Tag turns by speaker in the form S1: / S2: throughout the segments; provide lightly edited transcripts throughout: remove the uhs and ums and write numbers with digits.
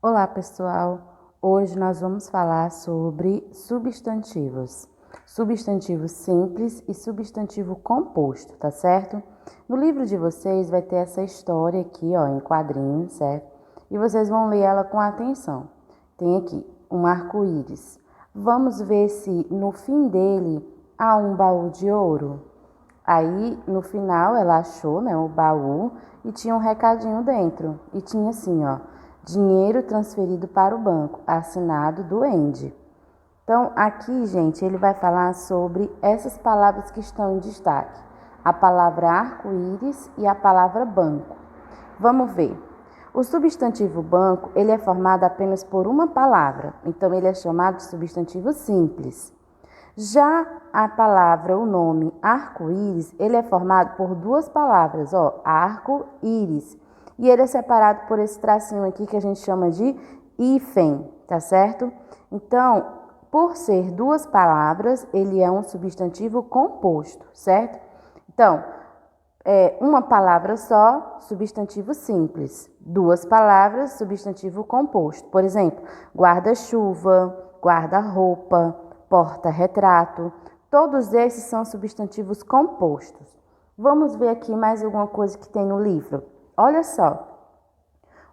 S1: Olá, pessoal! Hoje nós vamos falar sobre substantivos. Substantivo simples e substantivo composto, tá certo? No livro de vocês vai ter essa história aqui, ó, em quadrinhos, certo? E vocês vão ler ela com atenção. Tem aqui um arco-íris. Vamos ver se no fim dele há um baú de ouro. Aí, no final, ela achou, né, o baú e tinha um recadinho dentro. E tinha assim, ó, dinheiro transferido para o banco, assinado Duende. Então, aqui, gente, ele vai falar sobre essas palavras que estão em destaque. A palavra arco-íris e a palavra banco. Vamos ver. O substantivo banco, ele é formado apenas por uma palavra. Então, ele é chamado de substantivo simples. Já a palavra, o nome arco-íris, ele é formado por duas palavras, ó, arco-íris. E ele é separado por esse tracinho aqui que a gente chama de hífen, tá certo? Então, por ser duas palavras, ele é um substantivo composto, certo? Então, uma palavra só, substantivo simples. Duas palavras, substantivo composto. Por exemplo, guarda-chuva, guarda-roupa, porta-retrato. Todos esses são substantivos compostos. Vamos ver aqui mais alguma coisa que tem no livro. Olha só.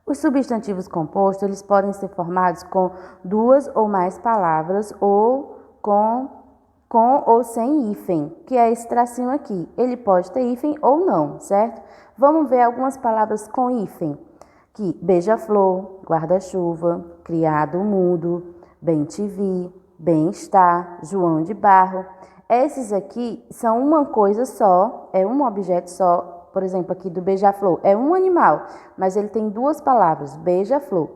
S1: Os substantivos compostos, eles podem ser formados com duas ou mais palavras ou com ou sem hífen, que é esse tracinho aqui. Ele pode ter hífen ou não, certo? Vamos ver algumas palavras com hífen. Que beija-flor, guarda-chuva, criado mudo, bem-te-vi, bem-estar, João de Barro. Esses aqui são uma coisa só, é um objeto só. Por exemplo, aqui do beija-flor, é um animal, mas ele tem duas palavras, beija-flor.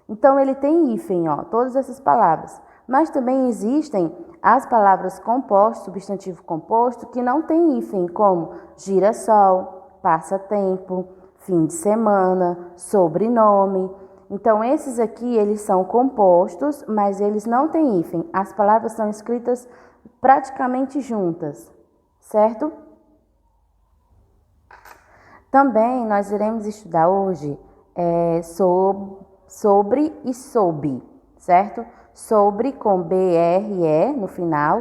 S1: Então, ele tem hífen, ó, todas essas palavras. Mas também existem as palavras compostas, substantivo composto, que não tem hífen, como girassol, passatempo, fim de semana, sobrenome. Então, esses aqui, eles são compostos, mas eles não têm hífen. As palavras são escritas praticamente juntas, certo? Também nós iremos estudar hoje sobre e sob, certo? Sobre com BRE no final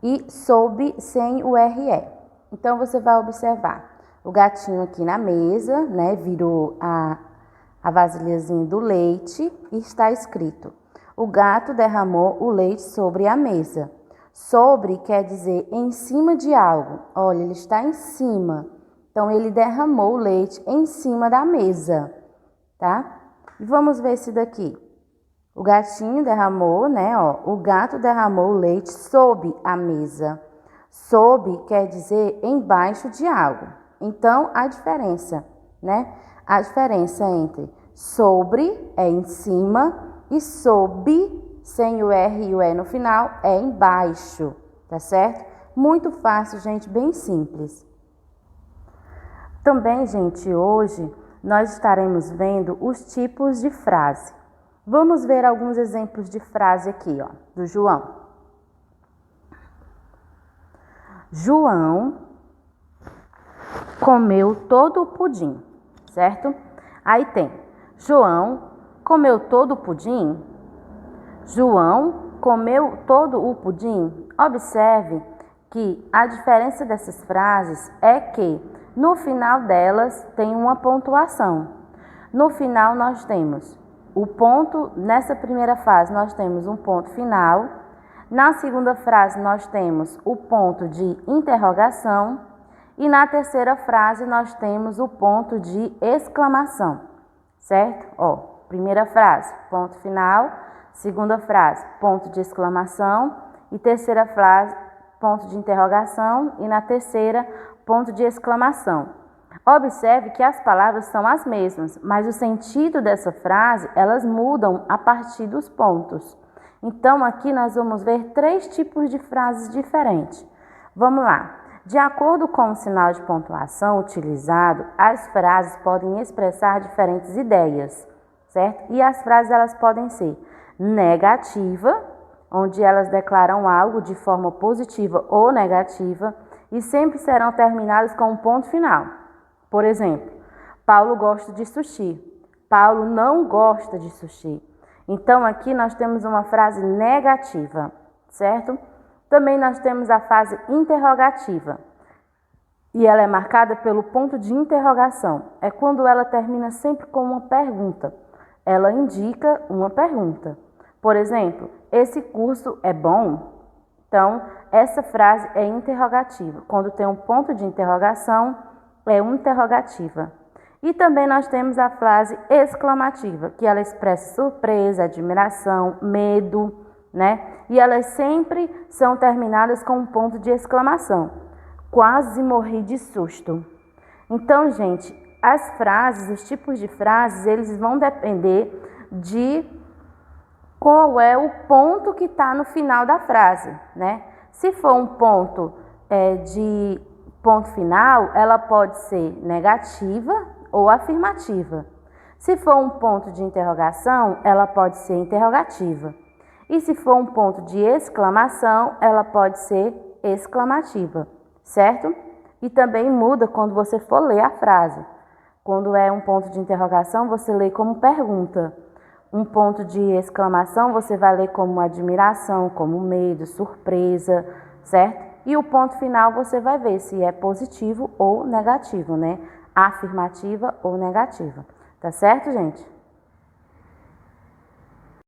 S1: e sob sem o RE. Então, você vai observar o gatinho aqui na mesa, né? Virou a vasilhazinha do leite e está escrito: o gato derramou o leite sobre a mesa. Sobre quer dizer em cima de algo. Olha, ele está em cima. Então, ele derramou o leite em cima da mesa, tá? E vamos ver esse daqui. O gatinho derramou, né, ó, o gato derramou o leite sob a mesa. Sob quer dizer embaixo de algo. Então, a diferença, né? A diferença entre sobre é em cima e sob, sem o R e o E no final, é embaixo, tá certo? Muito fácil, gente, bem simples. Também, gente, hoje nós estaremos vendo os tipos de frase. Vamos ver alguns exemplos de frase aqui, ó, do João. João comeu todo o pudim, certo? Aí tem, João comeu todo o pudim? João comeu todo o pudim? Observe que a diferença dessas frases é que no final delas tem uma pontuação. No final nós temos o ponto, nessa primeira frase nós temos um ponto final. Na segunda frase nós temos o ponto de interrogação. E na terceira frase nós temos o ponto de exclamação, certo? Ó, primeira frase, ponto final. Segunda frase, ponto de exclamação. E terceira frase, ponto de interrogação. E na terceira, ponto de exclamação. Observe que as palavras são as mesmas, mas o sentido dessa frase, elas mudam a partir dos pontos. Então, aqui nós vamos ver três tipos de frases diferentes. Vamos lá. De acordo com o sinal de pontuação utilizado, as frases podem expressar diferentes ideias, certo? E as frases, elas podem ser negativa, onde elas declaram algo de forma positiva ou negativa, e sempre serão terminadas com um ponto final. Por exemplo, Paulo gosta de sushi. Paulo não gosta de sushi. Então, aqui nós temos uma frase negativa, certo? Também nós temos a frase interrogativa. E ela é marcada pelo ponto de interrogação. É quando ela termina sempre com uma pergunta. Ela indica uma pergunta. Por exemplo, esse curso é bom? Então, essa frase é interrogativa. Quando tem um ponto de interrogação, é interrogativa. E também nós temos a frase exclamativa, que ela expressa surpresa, admiração, medo, né? E elas sempre são terminadas com um ponto de exclamação. Quase morri de susto. Então, gente, as frases, os tipos de frases, eles vão depender de qual é o ponto que está no final da frase, né? Se for um ponto de ponto final, ela pode ser negativa ou afirmativa. Se for um ponto de interrogação, ela pode ser interrogativa. E se for um ponto de exclamação, ela pode ser exclamativa, certo? E também muda quando você for ler a frase. Quando é um ponto de interrogação, você lê como pergunta. Um ponto de exclamação, você vai ler como admiração, como medo, surpresa, certo? E o ponto final você vai ver se é positivo ou negativo, né? Afirmativa ou negativa. Tá certo, gente?